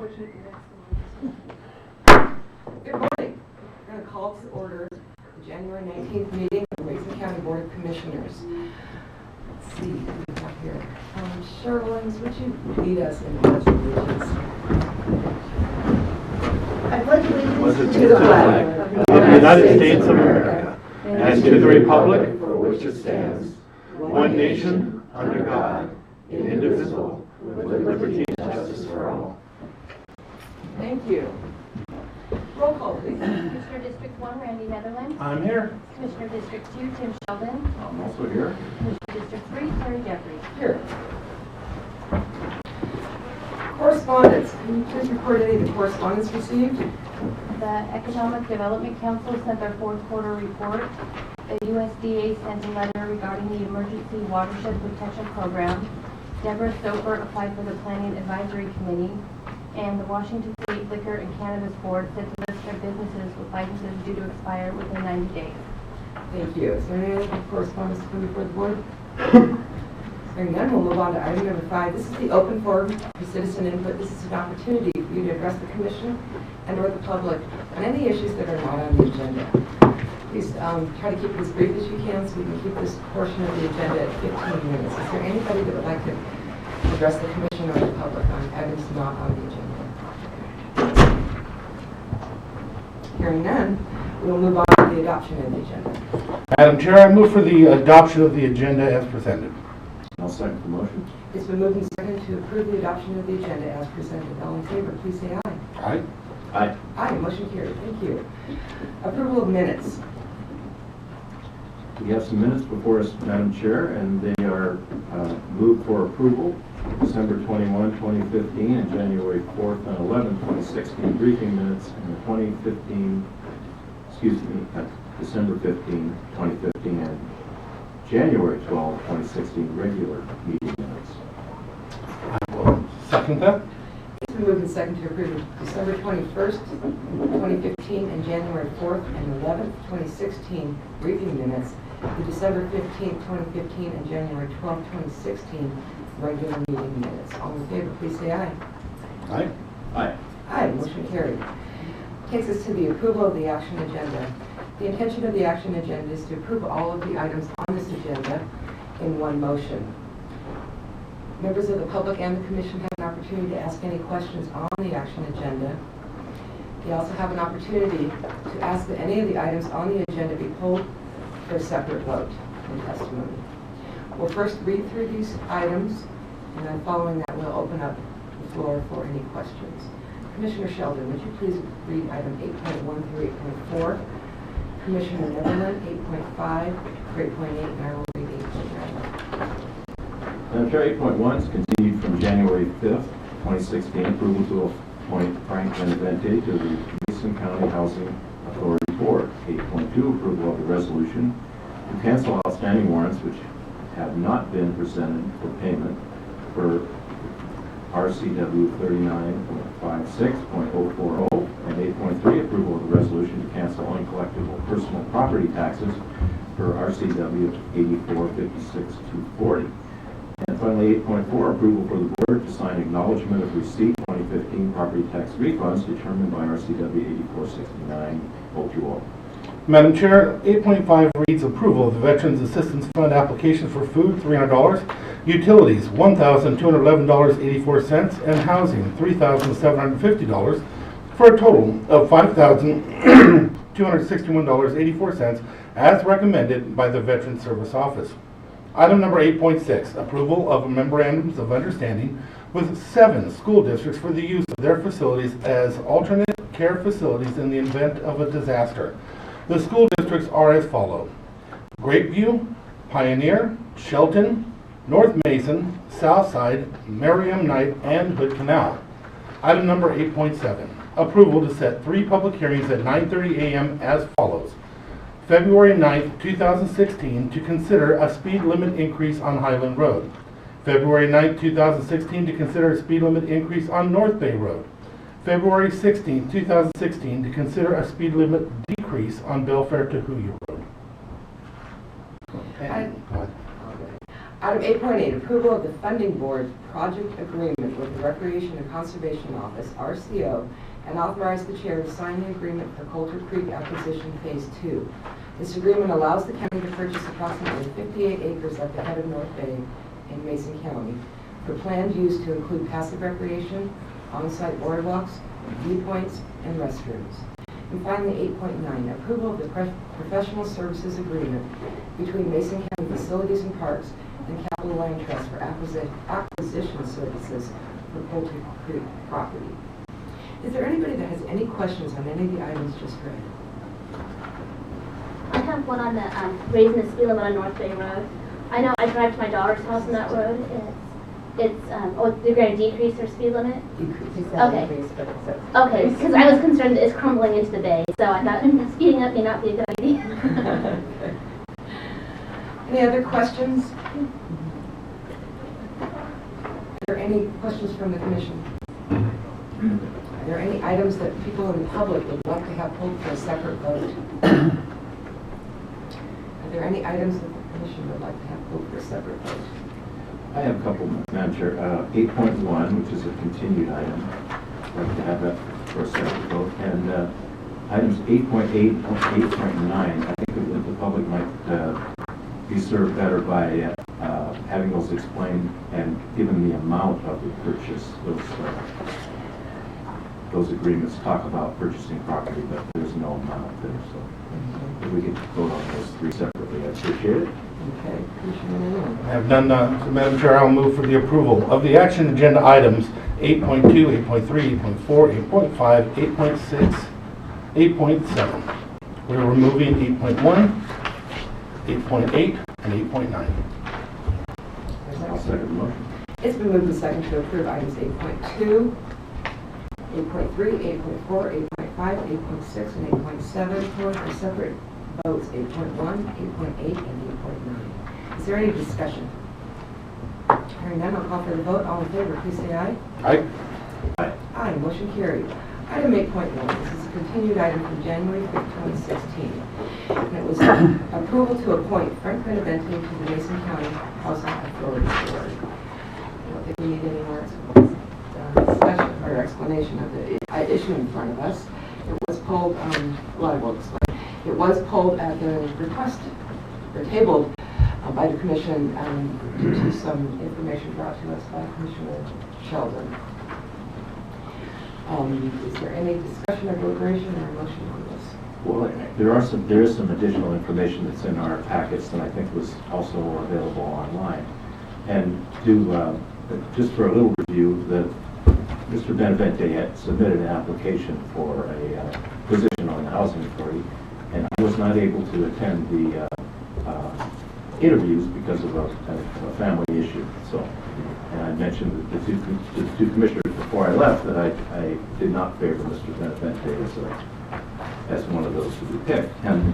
Good morning. We're going to call to order the January 19th meeting of the Mason County Board of Commissioners. Let's see who we have here. Sherwins, would you lead us in the Pledge of Allegiance? I pledge allegiance to the flag of the United States of America and to the republic for which it stands, one nation, under God, indivisible, with liberty and justice for all. Thank you. Roll call, please. Commissioner District 1, Randy Netherland. I'm here. Commissioner District 2, Tim Sheldon. I'm also here. Commissioner District 3, Terry Jeffries. Here. Correspondence. Can you please record any of the correspondence received? The Economic Development Council sent their fourth quarter report. The USDA sent a letter regarding the Emergency Watershed Protection Program. Deborah Stoper applied for the Planning Advisory Committee. And the Washington State Liquor and Cannabis Board sent a list of businesses with licenses due to expire within 90 days. Thank you. Is there any other correspondence to come before the board? Hearing none, we'll move on to item number 5. This is the open forum for citizen input. This is an opportunity for you to address the commission and or the public on any issues that are not on the agenda. Please try to keep it as brief as you can so we can keep this portion of the agenda at 15 minutes. Is there anybody that would like to address the commission or the public on items not on the agenda? Hearing none, we will move on to the adoption of the agenda. Madam Chair, I move for the adoption of the agenda as presented. I'll second the motion. It's been moved and seconded to approve the adoption of the agenda as presented. All in favor, please say aye. Aye. Aye. Aye, motion carried. Thank you. Approval of minutes. We have some minutes before us, Madam Chair, and they are moved for approval. December 21, 2015, and January 4th and 11, 2016 briefing minutes, and the 2015, December 15, 2015, and January 12, 2016 regular meeting minutes. I will second that. It's been moved and seconded to approve the December 21st, 2015, and January 4th and 11th, 2016 briefing minutes, the December 15th, 2015, and January 12th, 2016 regular meeting minutes. All in favor, please say aye. Aye. Aye. Aye, motion carried. Takes us to the approval of the action agenda. The intention of the action agenda is to approve all of the items on this agenda in one motion. Members of the public and the commission have an opportunity to ask any questions on the action agenda. They also have an opportunity to ask that any of the items on the agenda be pulled for a separate vote and testimony. We'll first read through these items, and then following that, we'll open up the floor for any questions. Commissioner Sheldon, would you please read item 8.1 through 8.4? Commissioner Netherland, 8.5 through 8.8, and I will read 8.9. Madam Chair, 8.1 is continued from January 5th, 2016, approval to appoint Frank Benavente to the Mason County Housing Authority Board. 8.2, approval of the resolution to cancel outstanding warrants which have not been presented for payment for RCW 39.56.040, and 8.3, approval of the resolution to cancel uncollectible personal property taxes for RCW 8456.240. And finally, 8.4, approval for the board to sign acknowledgement of receipt 2015 property tax refunds determined by RCW 8469.020. Madam Chair, 8.5 reads approval of the Veterans Assistance Fund application for food, $300, utilities, $1,211.84, and housing, $3,750, for a total of $5,261.84, as recommended by the Veterans Service Office. Item number 8.6, approval of memorandums of understanding with 7 school districts for the use of their facilities as alternate care facilities in the event of a disaster. The school districts are as follows: Grapeview, Pioneer, Shelton, North Mason, Southside, Merriam Knight, and Hood Canal. Item number 8.7, approval to set 3 public hearings at 9:30 a.m. as follows. February 9th, 2016, to consider a speed limit increase on Highland Road. February 9th, 2016, to consider a speed limit increase on North Bay Road. February 16th, 2016, to consider a speed limit decrease on Belfair to Hooyah Road. Item 8.8, approval of the funding board project agreement with the Recreation and Conservation Office, RCO, and authorize the chair to sign the agreement for Coulter Creek Acquisition Phase 2. This agreement allows the county to purchase approximately 58 acres at the head of North Bay in Mason County for planned use to include passive recreation, on-site boardwalks, viewpoints, and restrooms. And finally, 8.9, approval of the professional services agreement between Mason County Facilities and Parks and Capital Land Trust for acquisition services for Coulter Creek property. Is there anybody that has any questions on any of the items just read? I have one on the raising the speed limit on North Bay Road. I know I drive to my daughter's house on that road, and they're going to decrease their speed limit? Decrease. Okay. Okay, because I was concerned that it's crumbling into the bay, so I thought speeding up may not be a good idea. Any other questions? Are there any questions from the commission? Are there any items that people in the public would like to have pulled for a separate vote? Are there any items that the commission would like to have pulled for a separate vote? I have a couple, Madam Chair. 8.1, which is a continued item. I'd like to have that for a separate vote. And items 8.8 and 8.9, I think that the public might be served better by having those explained and given the amount of the purchase. Those agreements talk about purchasing property, but there's no amount there. So if we could vote on those three separately, I appreciate it. Okay, Commissioner Manning. I have none, so Madam Chair, I'll move for the approval of the action agenda items 8.2, 8.3, 8.4, 8.5, 8.6, 8.7. We're removing 8.1, 8.8, and 8.9. I'll second the motion. It's been moved and seconded to approve items 8.2, 8.3, 8.4, 8.5, 8.6, and 8.7 for separate votes, 8.1, 8.8, and 8.9. Is there any discussion? Hearing none, I'll call for the vote. All in favor, please say aye. Aye. Aye. Aye, motion carried. Item 8.1, this is a continued item from January 5th, 2016. And it was approval to appoint Frank Benavente to the Mason County Housing Authority Board. I don't think we need any more discussion or explanation of the issue in front of us. It was pulled, well, I will explain. It was pulled at the request, or tabled by the commission due to some information brought to us by Commissioner Sheldon. Is there any discussion or deliberation or motion on this? Well, there is some additional information that's in our packets that I think was also available online. And just for a little review, that Mr. Benavente had submitted an application for a position on the Housing Authority, and I was not able to attend the interviews because of a family issue. So, and I mentioned to the two commissioners before I left that I did not favor Mr. Benavente as one of those to be picked. And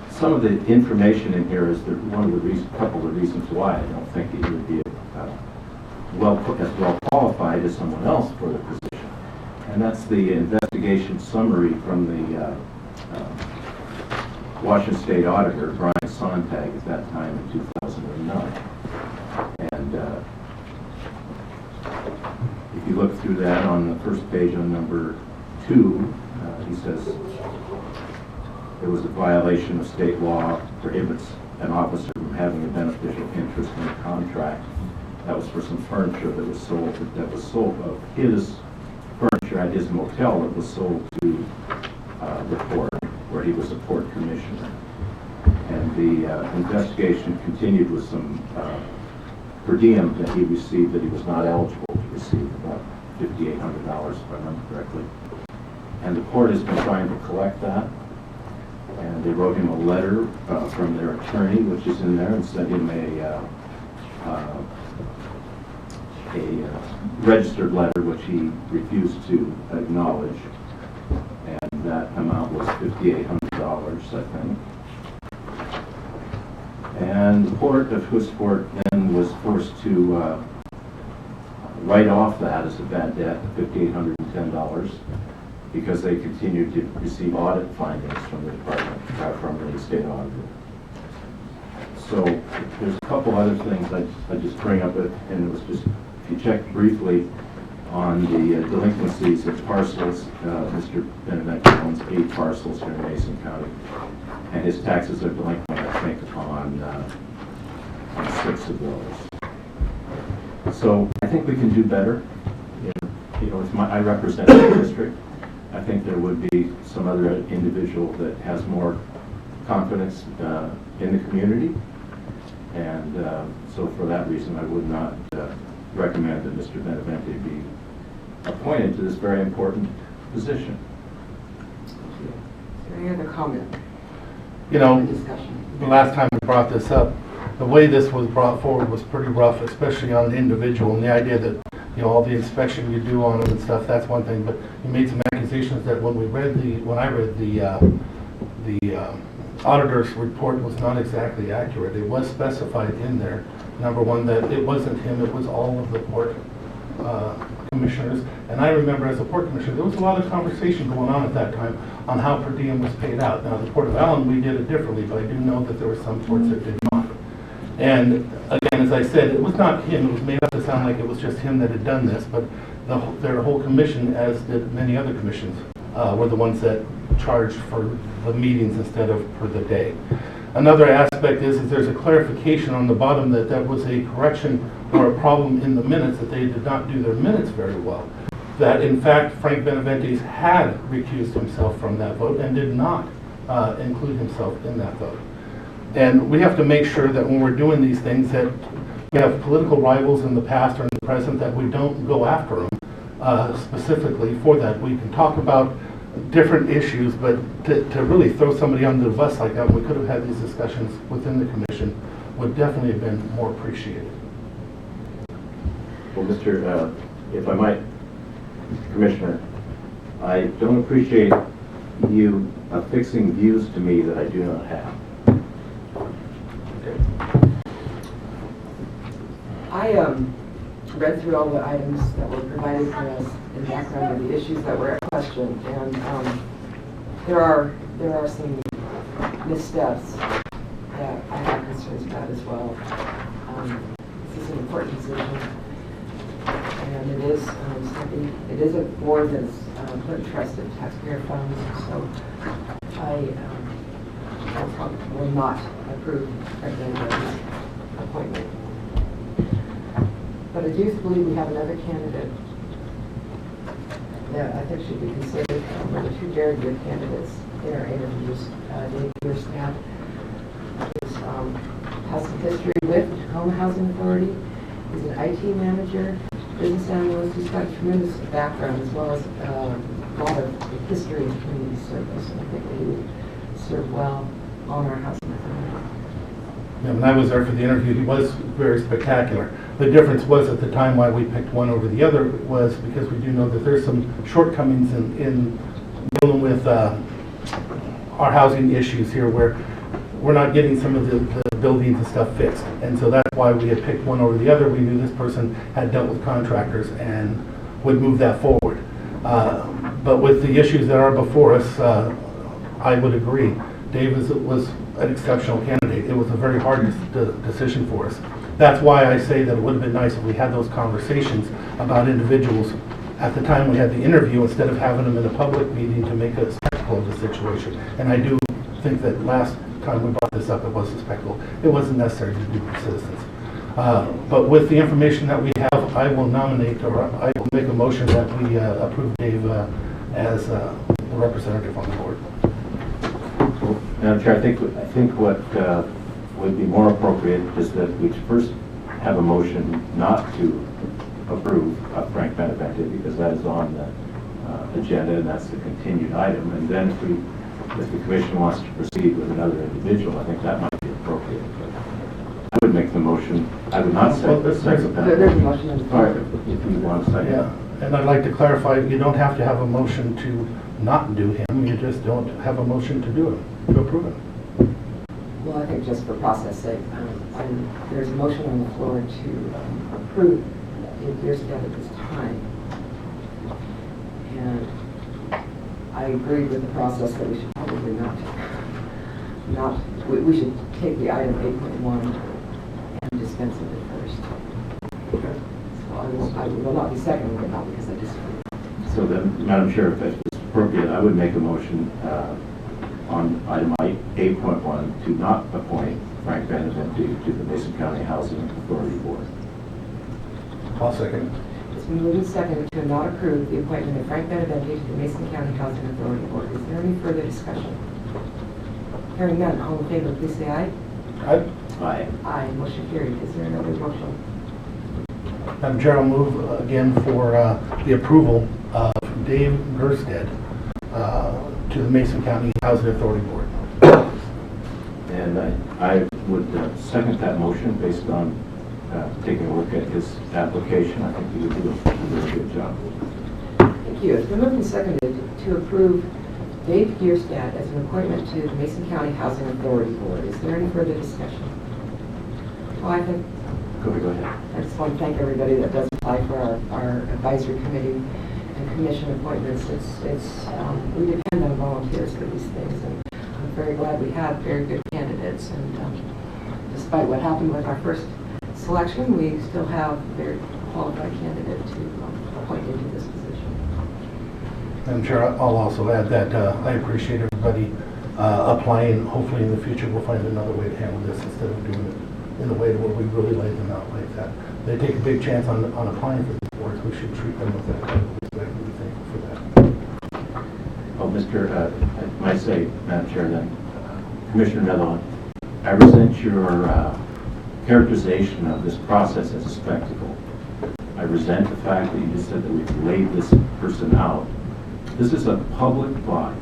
some of the information in here is couple of reasons why I don't think he would be as well qualified as someone else for the position. And that's the investigation summary from the Washington State Auditor, Brian Sontag, at that time in 2009. And if you look through that on the first page on number 2, he says there was a violation of state law, prohibits an officer from having a beneficial interest in a contract. That was for some furniture that was sold of his furniture at his motel that was sold to the port, where he was a port commissioner. And the investigation continued with some per diem that he received that he was not eligible to receive, about $5,800 if I remember correctly. And the court has been trying to collect that. And they wrote him a letter from their attorney, which is in there, and sent him a registered letter, which he refused to acknowledge. And that amount was $5,800, I think. And the port of Hoosport then was forced to write off that as a bad debt, $5,810, because they continued to receive audit findings from the department, from the state auditor. So there's a couple other things I just bring up, and it was just, if you check briefly on the delinquencies of parcels, Mr. Benevente owns 8 parcels here in Mason County, and his taxes are delinquent, I think, on 6 of those. So I think we can do better. You know, I represent the district. I think there would be some other individual that has more confidence in the community, and so for that reason, I would not recommend that Mr. Benevente be appointed to this very important position. Is there any other comment You or know, discussion? the last time we brought this up, the way this was brought forward was pretty rough, especially on the individual, and the idea that, you know, all the inspection you do on them and stuff, that's one thing, but you made some accusations that when I read the auditor's report was not exactly accurate. It was specified in there, number one, that it wasn't him, it was all of the port commissioners. And I remember as a port commissioner, there was a lot of conversation going on at that time on how per diem was paid out. Now, the Port of Allen, we did it differently, but I do know that there were some ports that did not. And again, as I said, it was not him, it was made up to sound like it was just him that had done this, but their whole commission, as did many other commissions, were the ones that charged for the meetings instead of per the day. Another aspect is there's a clarification on the bottom that was a correction or a problem in the minutes, that they did not do their minutes very well. That in fact, Frank Benevente had recused himself from that vote and did not include himself in that vote. And we have to make sure that when we're doing these things, that we have political rivals in the past or in the present, that we don't go after them specifically for that. We can talk about different issues, but to really throw somebody under the bus like that, we could have had these discussions within the commission, would definitely have been more appreciated. Well, Mr. If I might, Commissioner, I don't appreciate you affixing views to me that I do not have. I read through all the items that were provided for us in background of the issues that were at question, and there are some missteps that I have concerns about as well. This is an important decision, and it is something. It is a board that's put trust in taxpayer funds, so I probably will not approve Benevente's appointment. But I do believe we have another candidate that I think should be considered. There were 2 very good candidates in our interviews. Dave Bierstadt has some history with Tacoma Housing Authority. He's an IT manager, business analyst. He's got a tremendous background as well as a lot of history in community service. And I think that he would serve well on our housing authority. Yeah, when I was there for the interview, he was very spectacular. The difference was at the time why we picked one over the other was because we do know that there's some shortcomings in dealing with our housing issues here, where we're not getting some of the buildings and stuff fixed. And so that's why we had picked one over the other. We knew this person had dealt with contractors and would move that forward. But with the issues that are before us, I would agree. Dave was an exceptional candidate. It was a very hard decision for us. That's why I say that it would have been nice if we had those conversations about individuals at the time we had the interview, instead of having them in a public meeting to make a spectacle of the situation. And I do think that last time we brought this up, it was a spectacle. It wasn't necessary to do for citizens. But with the information that we have, I will nominate, or I will make a motion that we approve Dave as the representative on the board. Madam Chair, I think what would be more appropriate is that we first have a motion not to approve Frank Benevente, because that is on the agenda and that's the continued item. And then if the commission wants to proceed with another individual, I think that might be appropriate. But I would make the motion. I would not second There's a motion on the All right, floor. if you want to second. Yeah, and I'd like to clarify, you don't have to have a motion to not do him, you just don't have a motion to do it, to approve it. Well, I think just for process sake, there's a motion on the floor to approve Dave Bierstadt at this time. And I agree with the process that we should probably not not, we should take the item 8.1 and dispense with it first. So I will not be seconding it, not because I disagree. So then, Madam Chair, if it's appropriate, I would make a motion on item 8.1 to not appoint Frank Benavente to the Mason County Housing Authority Board. I'll second. It's been moved and seconded to not approve the appointment of Frank Benavente to the Mason County Housing Authority Board. Is there any further discussion? Hearing none, all in favor, please say aye. Aye. Aye. Aye, motion carried. Is there another motion? Madam Chair, I'll move again for the approval of Dave Gersted to the Mason County Housing Authority Board. And I would second that motion based on taking a look at his application. I think he would do a very good job. Thank you. It's been moved and seconded to approve Dave Gierstad as an appointment to the Mason County Housing Authority Board. Is there any further discussion? Well, I think Go ahead. I just want to thank everybody that does apply for our advisory committee and commission appointments. We depend on volunteers for these things, and I'm very glad we had very good candidates. And despite what happened with our first selection, we still have a very qualified candidate to appoint into this position. Madam Chair, I'll also add that I appreciate everybody applying. Hopefully in the future we'll find another way to handle this instead of doing it in a way where we really lay them out like that. They take a big chance on applying for these boards. We should treat them with that kind of respect and be thankful for that. Oh, I might say, Madam Chair, then, Commissioner Netherland, I resent your characterization of this process as a spectacle. I resent the fact that you just said that we've laid this person out. This is a public body.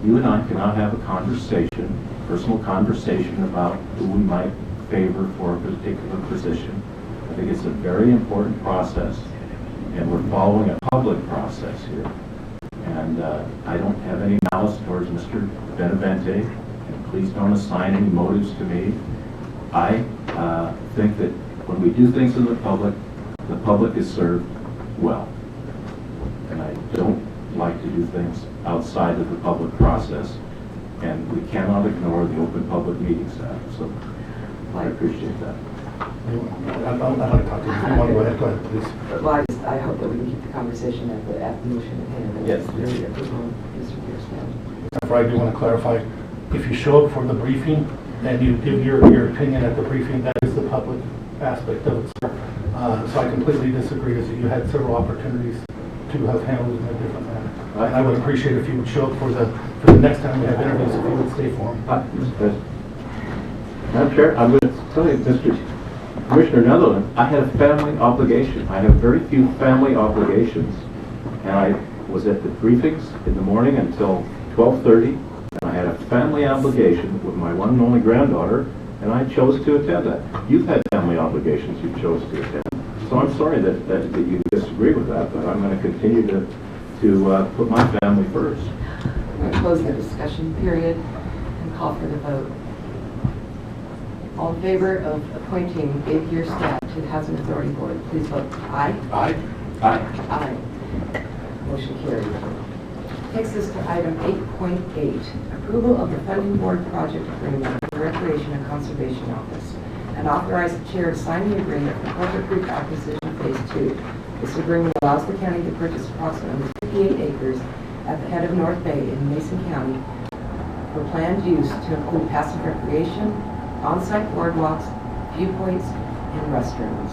You and I cannot have a conversation, personal conversation about who we might favor for a particular position. I think it's a very important process, and we're following a public process here. And I don't have any malice towards Mr. Benavente, and please don't assign any motives to me. I think that when we do things in the public is served well. And I don't like to do things outside of the public process, and we cannot ignore the Open Public Meetings Act. So I appreciate that. I'd like to talk to you. If you want to go ahead, please. Well, I hope that we can keep the conversation at the motion at hand. Yes. Mr. Gierstad. I do want to clarify, if you show up for the briefing and you give your opinion at the briefing, that is the public aspect of it, sir. So I completely disagree with you. You had several opportunities to have handled it in a different manner. And I would appreciate if you would show up for the next time we have interviews, if you would stay for them. Mr. President. Madam Chair, I'm going to tell you, Commissioner Netherland, I had a family obligation. I have very few family obligations. And I was at the briefings in the morning until 12:30, and I had a family obligation with my one and only granddaughter, and I chose to attend that. You've had family obligations you chose to attend. So I'm sorry that you disagree with that, but I'm going to continue to put my family first. I'm going to close the discussion period and call for the vote. All in favor of appointing Dave Gierstad to the Housing Authority Board, please vote aye. Aye. Aye. Aye. Motion carried. Takes us to item 8.8, approval of the funding board project agreement with the Recreation and Conservation Office, and authorize the chair to sign the agreement for Porter Creek Acquisition Phase 2. This agreement allows the county to purchase approximately 58 acres at the head of North Bay in Mason County for planned use to include passive recreation, on-site boardwalks, viewpoints, and restrooms.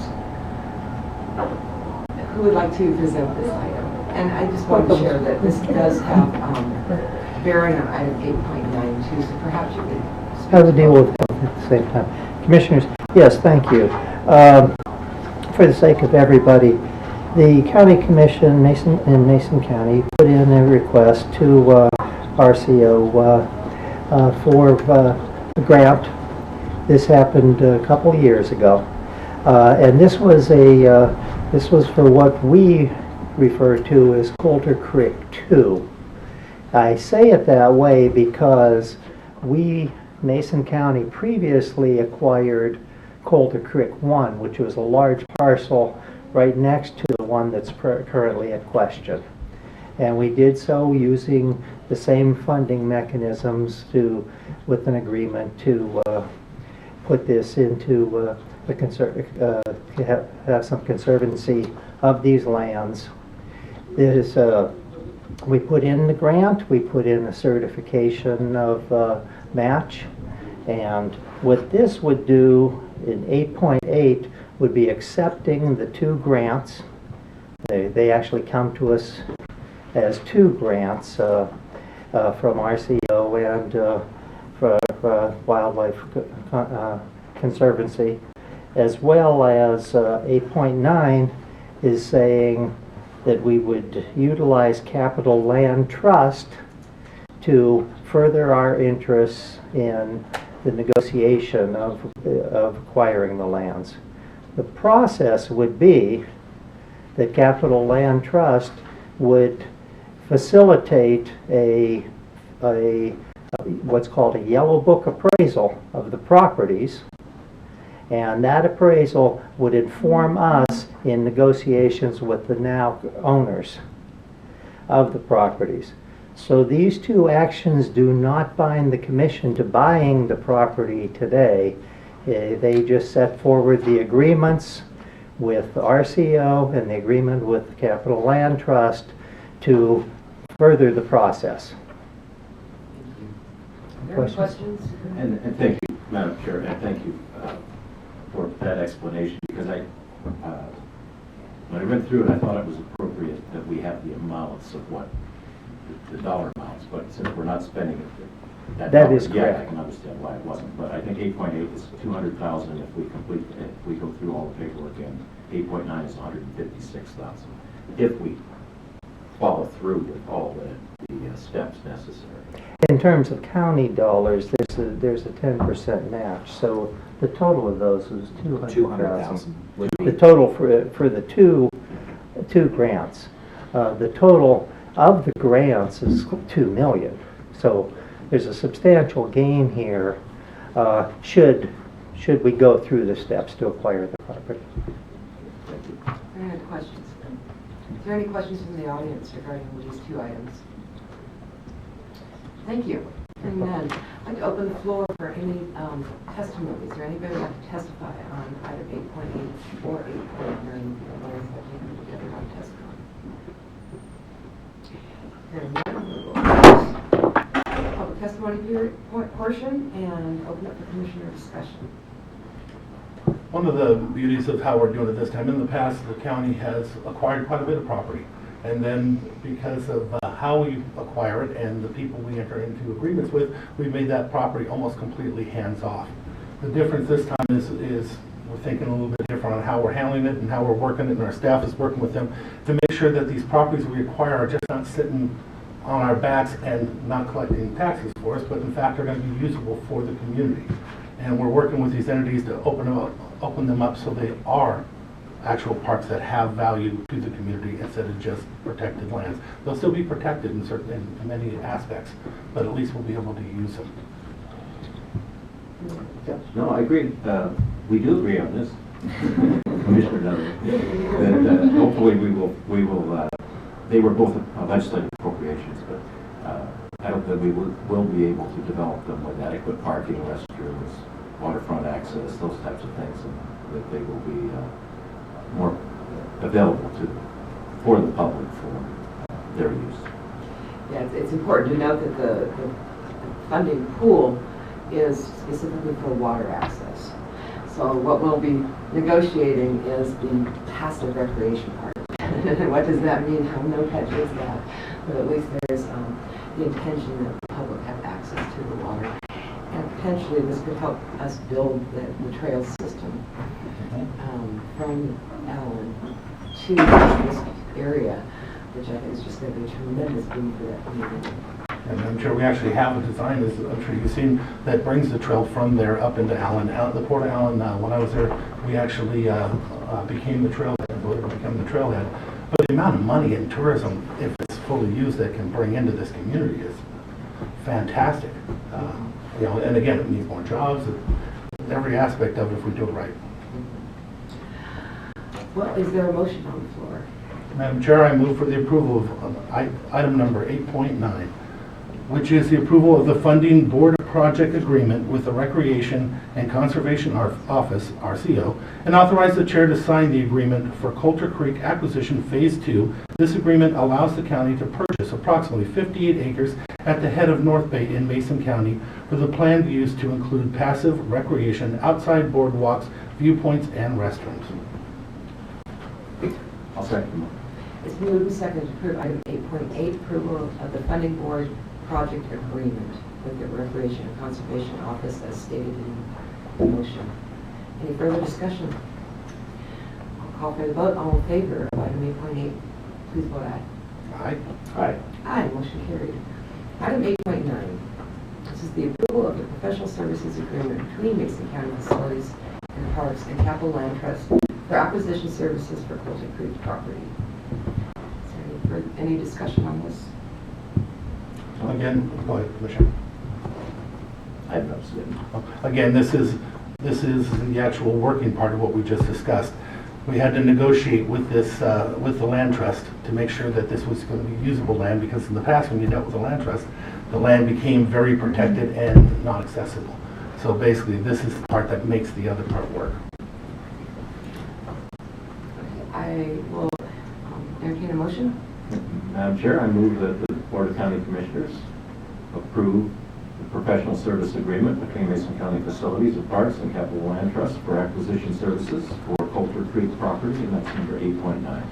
Who would like to present this item? And I just want to share that this does have bearing on item 8.92, so perhaps you could speak How to to deal both. with both at the same time. Commissioners, yes, thank you. For the sake of everybody, the County Commission in Mason County put in a request to RCO for a grant. This happened a couple of years ago, and this was for what we refer to as Coulter Creek 2. I say it that way because we, Mason County, previously acquired Coulter Creek 1, which was a large parcel right next to the one that's currently at question. And we did so using the same funding mechanisms with an agreement to put this into have some conservancy of these lands. We put in the grant, we put in a certification of match, and what this would do in 8.8 would be accepting the two grants. They actually come to us as two grants from RCO and for Wildlife Conservancy, as well as 8.9 is saying that we would utilize Capital Land Trust to further our interests in the negotiation of acquiring the lands. The process would be that Capital Land Trust would facilitate what's called a yellow book appraisal of the properties, and that appraisal would inform us in negotiations with the now owners of the properties. So these two actions do not bind the commission to buying the property today. They just set forward the agreements with RCO and the agreement with Capital Land Trust to further the process. Are there any questions? And thank you, Madam Chair, and thank you for that explanation, because when I read through it, I thought it was appropriate that we have the amounts of what, the dollar amounts, but since we're not spending it, That is yeah, correct. I can understand why it wasn't, but I think 8.8 is 200,000 if we complete, if we go through all the paperwork, and 8.9 is 156,000. If we follow through with all the steps necessary. In terms of county dollars, there's a 10% match, so the total of those is 200,000. The total for the two grants. The total of the grants is 2 million. So there's a substantial gain here should we go through the steps to acquire the property. Are there any questions? Is there any questions from the audience regarding these two items? Thank you. And then I'd like to open the floor for any testimony. Is there anybody who would like to testify on either 8.8 or 8.9? Lawyers have taken together on testimony. Hearing none, we will close public testimony portion and open up for commissioner discussion. One of the beauties of how we're doing it this time, in the past, the county has acquired quite a bit of property. And then because of how we acquire it and the people we enter into agreements with, we've made that property almost completely hands-off. The difference this time is we're thinking a little bit different on how we're handling it and how we're working it, and our staff is working with them to make sure that these properties we acquire are just not sitting on our backs and not collecting taxes for us, but in fact are going to be usable for the community. And we're working with these entities to open them up so they are actual parks that have value to the community instead of just protected lands. They'll still be protected in many aspects, but at least we'll be able to use them. No, I agree. We do agree on this, Commissioner Dunn. That hopefully we will. They were both legislative appropriations, but I hope that we will be able to develop them with adequate parking, restrooms, waterfront access, those types of things, and that they will be more available for the public for their use. Yeah, it's important to note that the funding pool is specifically for water access. So what we'll be negotiating is the passive recreation part. What does that mean? How no catch is that? But at least there's the intention that the public have access to the water. And potentially this could help us build the trail system from Allen to this area, which I think is just going to be a tremendous boom for that community. And I'm sure we actually have a design, as I'm sure you've seen, that brings the trail from there up into Allen. The Port of Allen, when I was there, we actually became the trailhead, become the trailhead. But the amount of money in tourism, if it's fully used, that can bring into this community is fantastic. And again, it means more jobs, every aspect of it if we do it right. Well, is there a motion on the floor? Madam Chair, I move for the approval of item number 8.9, which is the approval of the funding board project agreement with the Recreation and Conservation Office, RCO, and authorize the chair to sign the agreement for Coulter Creek Acquisition Phase 2. This agreement allows the county to purchase approximately 58 acres at the head of North Bay in Mason County for the planned use to include passive recreation, outside boardwalks, viewpoints, and restrooms. I'll second. It's moved and seconded to approve item 8.8, approval of the funding board project agreement with the Recreation and Conservation Office as stated in the motion. Any further discussion? I'll call for the vote. All in favor of item 8.8, please vote aye. Aye. Aye. Aye, motion carried. Item 8.9, this is the approval of the professional services agreement between Mason County Facilities and Parks and Capital Land Trust for acquisition services for Coulter Creek property. Is there any discussion on this? Again, go ahead, Commissioner. I have no skin. Again, this is the actual working part of what we just discussed. We had to negotiate with this, with the land trust to make sure that this was going to be usable land, because in the past, when you dealt with the land trust, the land became very protected and not accessible. So basically, this is the part that makes the other part work. I will entertain a motion. Madam Chair, I move that the Board of County Commissioners approve the professional service agreement between Mason County Facilities and Parks and Capital Land Trust for acquisition services for Coulter Creek property, and that's number 8.9.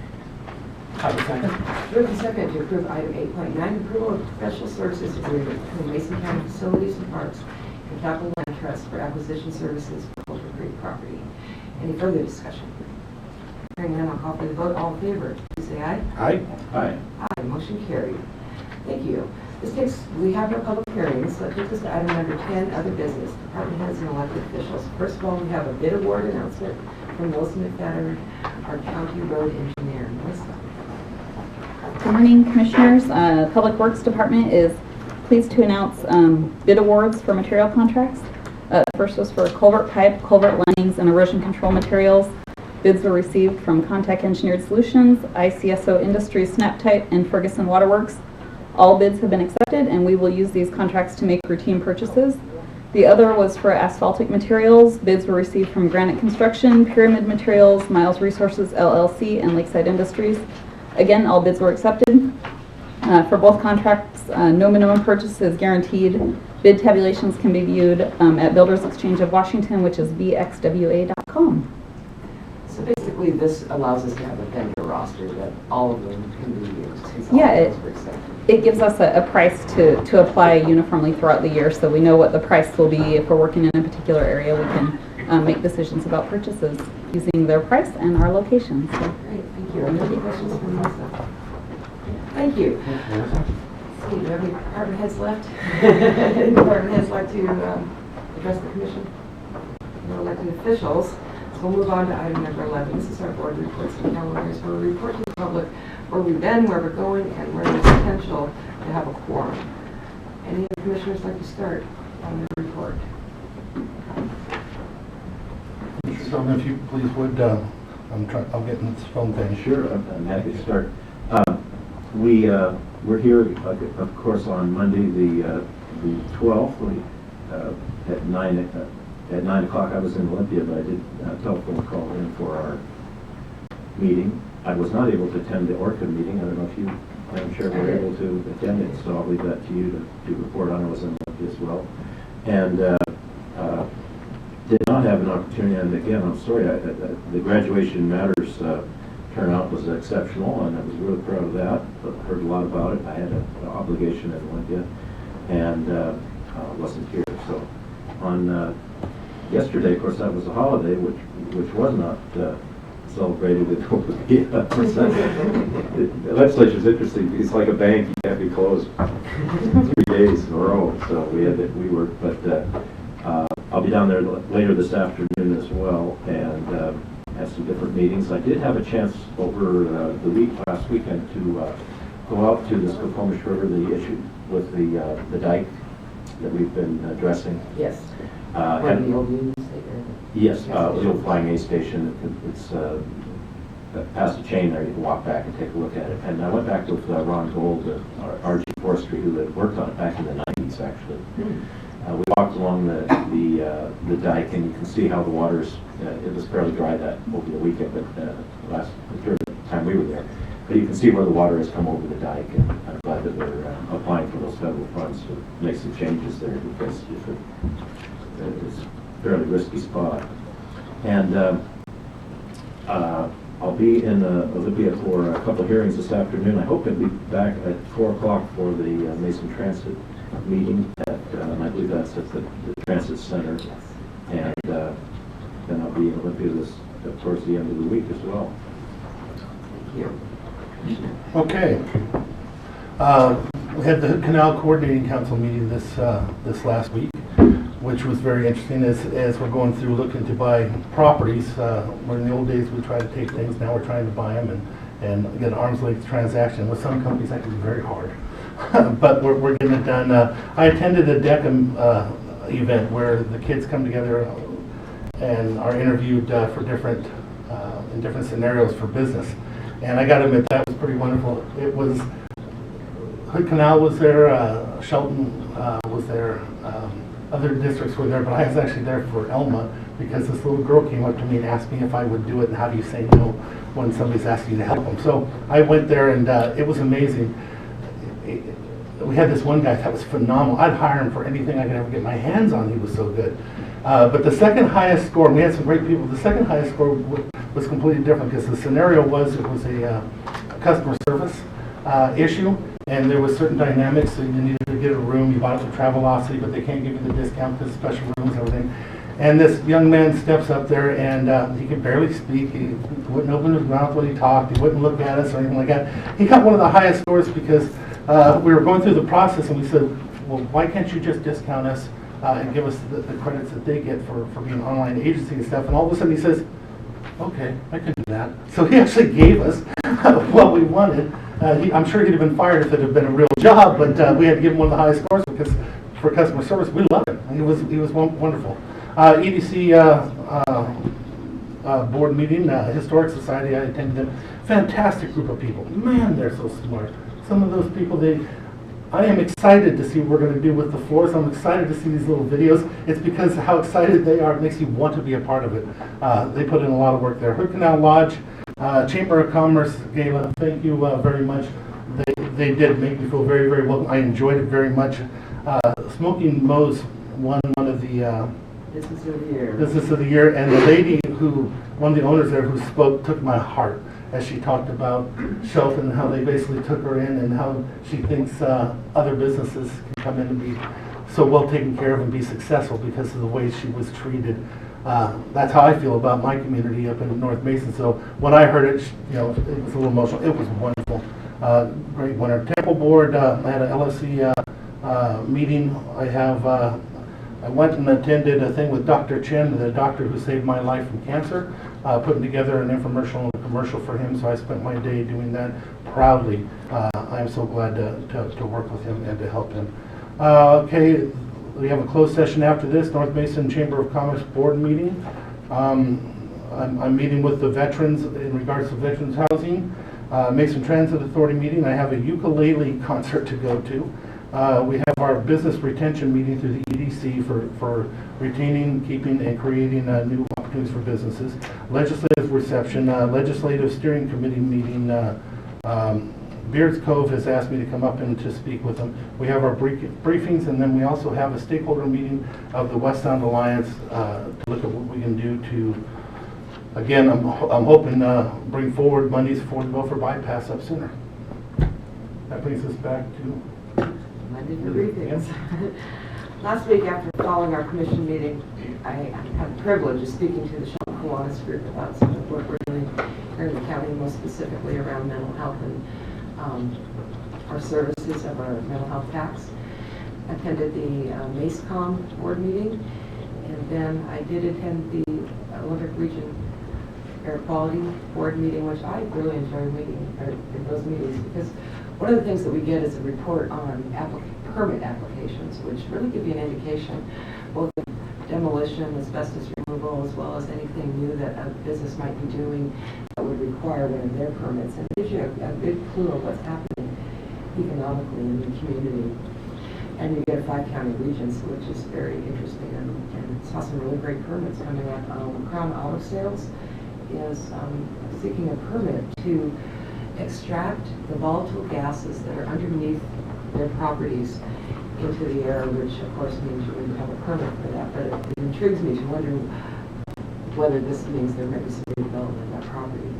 Have a second? Moved and seconded to approve item 8.9, approval of professional services agreement between Mason County Facilities and Parks and Capital Land Trust for acquisition services for Coulter Creek property. Any further discussion? Hearing none, I'll call for the vote. All in favor, please say aye. Aye. Aye. Aye, motion carried. Thank you. We have no public hearings, so that takes us to item number 10, other business, department heads and elected officials. First of all, we have a bid award announcement from Wilson McFadden, our county road engineer. Melissa. Good morning, Commissioners. Public Works Department is pleased to announce bid awards for material contracts. First was for culvert pipe, culvert linings, and erosion control materials. Bids were received from Contact Engineered Solutions, ICSO Industries, SnapTight, and Ferguson Waterworks. All bids have been accepted, and we will use these contracts to make routine purchases. The other was for asphaltic materials. Bids were received from Granite Construction, Pyramid Materials, Miles Resources LLC, and Lakeside Industries. Again, all bids were accepted. For both contracts, no minimum purchase is guaranteed. Bid tabulations can be viewed at Builders Exchange of Washington, which is bxwa.com. So basically, this allows us to have a vendor roster that all of them can be used. since all Yeah, of those were accepted. It gives us a price to apply uniformly throughout the year, so we know what the price will be. If we're working in a particular area, we can make decisions about purchases using their price and our locations. So. Great, thank you. Are there any questions for Melissa? Thank you. Do you have any department heads left? Any department heads like to address the commission? No elected officials. So we'll move on to item number 11. This is our board reports and calendars, where we report to the public where we've been, where we're going, and where there's potential to have a quorum. Any of the commissioners like to start on their report? Mr. Stone, if you please would, I'll get in this phone thing. Sure, I'm happy to start. We're here, of course, on Monday, the 12th, at 9 o'clock. I was in Olympia, but I did a telephone call in for our meeting. I was not able to attend the ORCA meeting. I don't know if you, I'm sure, were able to attend it, so I'll leave that to you to report on. I was in Olympia as well. And did not have an opportunity, and again, I'm sorry, the Graduation Matters turnout was exceptional, and I was really proud of that. Heard a lot about it. I had an obligation at Olympia, and wasn't here. So on yesterday, of course, that was a holiday, which was not celebrated with Olympia. The legislature's interesting. It's like a bank; you can't be closed 3 days in a row. So we were, but I'll be down there later this afternoon as well, and have some different meetings. I did have a chance over last weekend to go out to the Skokomish River, the issue with the dike that we've been addressing. Yes. And the old Union State area. yes, the old Flying A station. It's past the chain there, you can walk back and take a look at it. And I went back with Ron Gold, RG Forestry, who had worked on it back in the 90s, actually. We walked along the dike, and you can see how the water's, it was fairly dry that over the weekend, but during the time we were there. But you can see where the water has come over the dike, and I'm glad that they're applying for those federal funds to make some changes there, because it's a fairly risky spot. And I'll be in Olympia for a couple of hearings this afternoon. I hope to be back at 4 o'clock for the Mason Transit meeting at, I believe that's at the Transit Center. And then I'll be in Olympia towards the end of the week as well. Thank you. Okay. We had the Canal Coordinating Council meeting this last week, which was very interesting as we're going through looking to buy properties. Where in the old days we tried to take things, now we're trying to buy them and get an arm's length transaction. With some companies that can be very hard, but we're getting it done. I attended a DECA event where the kids come together and are interviewed for different in different scenarios for business. And I got to admit, that was pretty wonderful. It was, Hood Canal was there, Shelton was there, other districts were there, but I was actually there for Elma because this little girl came up to me and asked me if I would do it and how do you say no when somebody's asking you to help them. So I went there and it was amazing. We had this one guy that was phenomenal. I'd hire him for anything I could ever get my hands on. He was so good. But the second highest score, and we had some great people, the second highest score was completely different because the scenario was, it was a customer service issue, and there was certain dynamics. So you needed to get a room, you bought it from Travelocity, but they can't give you the discount because special rooms and everything. And this young man steps up there, and he could barely speak. He wouldn't open his mouth when he talked. He wouldn't look at us or anything like that. He got one of the highest scores because we were going through the process, and we said, well, why can't you just discount us and give us the credits that they get for being an online agency and stuff? And all of a sudden he says, okay, I can do that. So he actually gave us what we wanted. I'm sure he'd have been fired if it had been a real job, but we had to give him one of the highest scores because for customer service, we loved him. He was wonderful. EDC board meeting, Historic Society, I attended them. Fantastic group of people. Man, they're so smart. Some of those people, I am excited to see what we're going to do with the floors. I'm excited to see these little videos. It's because how excited they are, it makes you want to be a part of it. They put in a lot of work there. Hood Canal Lodge, Chamber of Commerce Gala, thank you very much. They did make me feel very, very welcome. I enjoyed it very much. Smoking Moe's won one of the Business of the Year. Business of the Year, and the lady who, one of the owners there who spoke, took my heart as she talked about Shelf and how they basically took her in and how she thinks other businesses can come in and be so well taken care of and be successful because of the way she was treated. That's how I feel about my community up in North Mason. So when I heard it, it was a little emotional. It was wonderful. Great winner. Temple Board, I had an LSC meeting. I went and attended a thing with Dr. Chen, the doctor who saved my life from cancer, putting together an infomercial and a commercial for him, so I spent my day doing that proudly. I am so glad to work with him and to help him. Okay, we have a closed session after this, North Mason Chamber of Commerce Board meeting. I'm meeting with the veterans in regards to veterans housing. Mason Transit Authority meeting. I have a ukulele concert to go to. We have our business retention meeting through the EDC for retaining, keeping, and creating new opportunities for businesses. Legislative reception, legislative steering committee meeting. Beards Cove has asked me to come up and to speak with them. We have our briefings, and then we also have a stakeholder meeting of the West Sound Alliance to look at what we can do to, again, I'm hoping bring forward monies for the Milford bypass up sooner. That brings us back to Monday for briefings. Last week, after following our commission meeting, I had the privilege of speaking to the Shelton Kiwanis group about some of the work we're doing here in the county, most specifically around mental health and our services of our mental health tax. Attended the MACECOM board meeting, and then I did attend the Olympic Region Air Quality Board meeting, which I really enjoyed in those meetings, because one of the things that we get is a report on permit applications, which really give you an indication both of demolition, asbestos removal, as well as anything new that a business might be doing that would would require one of their permits, and it gives you a good clue of what's happening economically in the community. And you get a 5-county region, so which is very interesting, and saw some really great permits coming up. Crown Auto Sales is seeking a permit to extract the volatile gases that are underneath their properties into the air, which of course means you wouldn't have a permit for that, but it intrigues me to wonder whether this means there might be some redevelopment of that property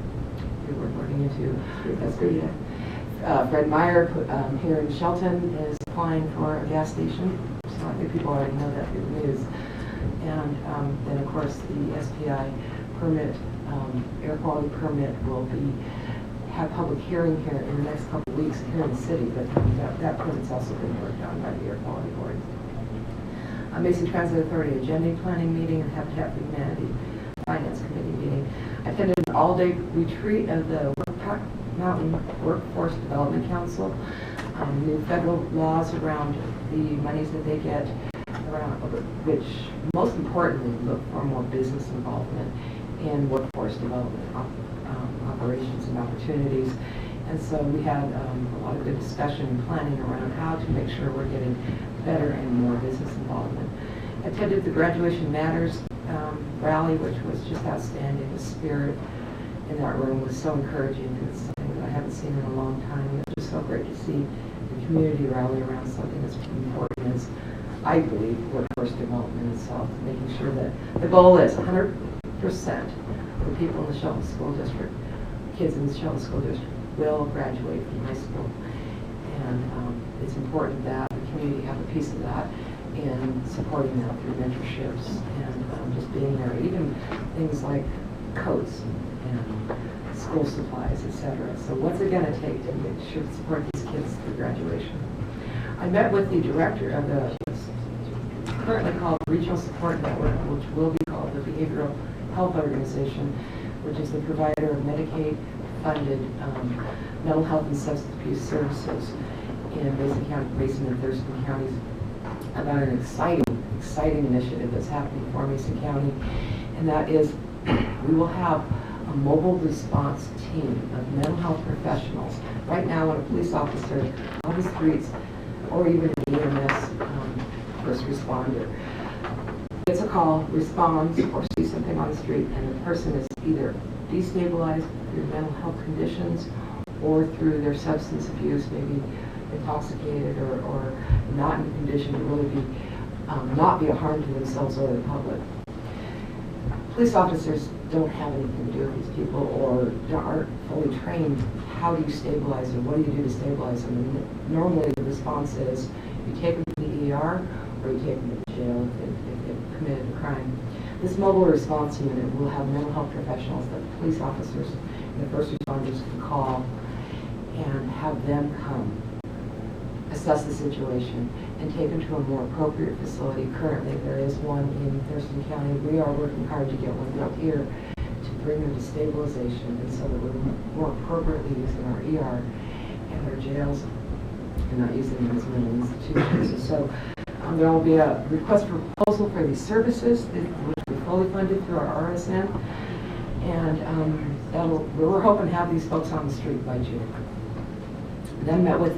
we were looking into. That's good. Fred Meyer here in Shelton is applying for a gas station, so I think people already know that through the news. And then of course the SPI permit, air quality permit will have public hearing here in the next couple of weeks here in the city, but that permit's also been worked on by the Air Quality Board. Mason Transit Authority Agenda Planning Meeting and Habitat for Humanity Finance Committee meeting. I attended an all-day retreat of the Workpack Mountain Workforce Development Council. New federal laws around the monies that they get, around which most importantly look for more business involvement in workforce development operations and opportunities. And so we had a lot of good discussion and planning around how to make sure we're getting better and more business involvement. Attended the Graduation Matters rally, which was just outstanding. The spirit in that room was so encouraging, and it's something that I haven't seen in a long time. It was just so great to see the community rally around something as important as, I believe, workforce development itself, making sure that the goal is 100% of the people in the Shelton School District, kids in the Shelton School District, will graduate from high school. And it's important that the community have a piece of that in supporting them through mentorships and just being there. Even things like coats and school supplies, etc. So what's it going to take to make sure to support these kids through graduation? I met with the director of the currently called Regional Support Network, which will be called the Behavioral Health Organization, which is the provider of Medicaid-funded mental health and substance abuse services in Mason and Thurston counties, about an exciting initiative that's happening for Mason County, and that is we will have a mobile response team of mental health professionals. Right now, when a police officer on the streets, or even an EMS first responder, gets a call, responds, or sees something on the street, and the person is either destabilized through mental health conditions or through their substance abuse, maybe intoxicated or not in a condition to really be not be a harm to themselves or the public. Police officers don't have anything to do with these people or aren't fully trained. How do you stabilize them? What do you do to stabilize them? And normally the response is you take them to the ER or you take them to jail if they've committed a crime. This mobile response unit will have mental health professionals that police officers and the first responders can call and have them come assess the situation and take them to a more appropriate facility. Currently, there is one in Thurston County. We are working hard to get one built here to bring them to stabilization, and so that we're more appropriately using our ER and our jails and not using them as mental institutions. So there will be a request for proposal for these services, which will be fully funded through our RSN, and we're hoping to have these folks on the street by June. Then met with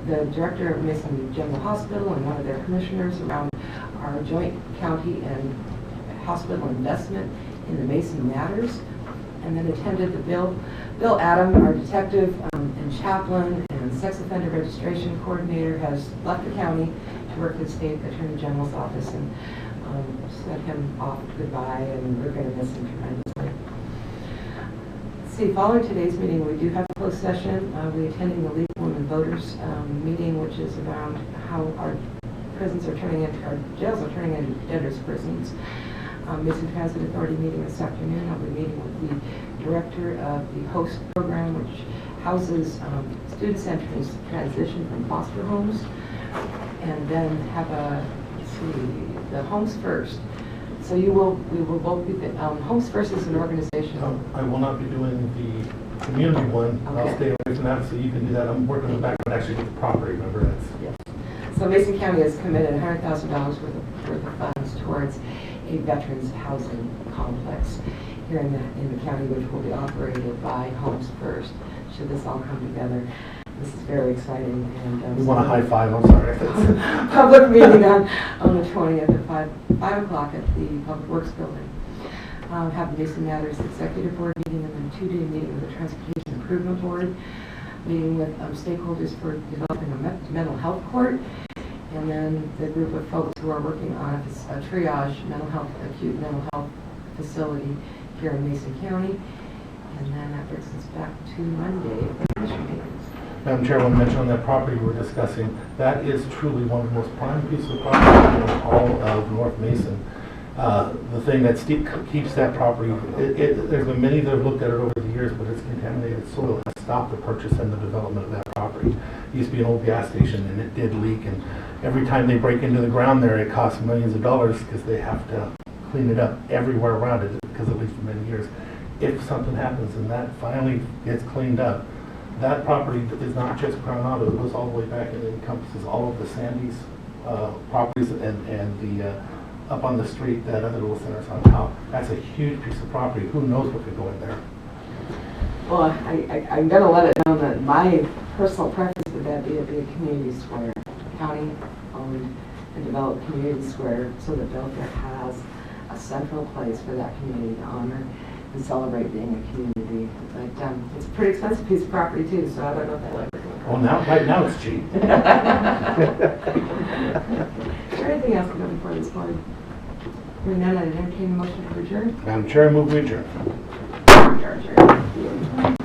the director of Mason General Hospital and one of their commissioners around our joint county and hospital investment in the Mason Matters, and then attended the Bill Adam, our detective and chaplain and sex offender registration coordinator, has left the county to work at the state attorney general's office, and sent him off goodbye, and we're going to miss him tremendously. See, following today's meeting, we do have a closed session. We're attending the League of Women Voters meeting, which is around how our prisons are turning into, our jails are turning into debtors' prisons. Mason Transit Authority meeting this afternoon. I'll be meeting with the director of the HOST program, which houses student centers transition from foster homes, and then have the Homes First. So we will both be, Homes First is an organization. I will not be doing the community one. Okay. I'll stay away from that, so you can do that. I'm working on the background, actually get the property, remember, that's. Yes. So Mason County has committed $100,000 worth of funds towards a veterans housing complex. here in the county, which will be operated by Homes First. Should this all come together, this is very exciting. And We want a high five, I'm sorry. public meeting on the 20th at 5 o'clock at the Public Works Building. Have the Mason Matters Executive Board meeting and then 2-day meeting with the Transportation Improvement Board, meeting with stakeholders for developing a mental health court, and then the group of folks who are working on a triage acute mental health facility here in Mason County. And then that brings us back to Monday, commission meetings. Madam Chair, I want to mention on that property we're discussing, that is truly one of the most prime pieces of property in all of North Mason. The thing that keeps that property, there's been many that have looked at it over the years, but it's contaminated soil has stopped the purchase and the development of that property. It used to be an old gas station, and it did leak, and every time they break into the ground there, it costs millions of dollars because they have to clean it up everywhere around it, because at least for many years. If something happens and that finally gets cleaned up, that property is not just Crown Auto, it goes all the way back and encompasses all of the Sandy's properties and the up on the street, that other little center's on top. That's a huge piece of property. Who knows what could go in there? Well, I'm going to let it know that my personal preference would that be a community square, county-owned and developed community square, so that Belfair has a central place for that community to honor and celebrate being a community. But it's a pretty expensive piece of property too, so I don't know if that ever going to Well, right now it's cheap. Is there anything else to go before this board? Hearing none, I'd entertain a motion to adjourn. Madam Chair, I move we adjourn. Adjourn.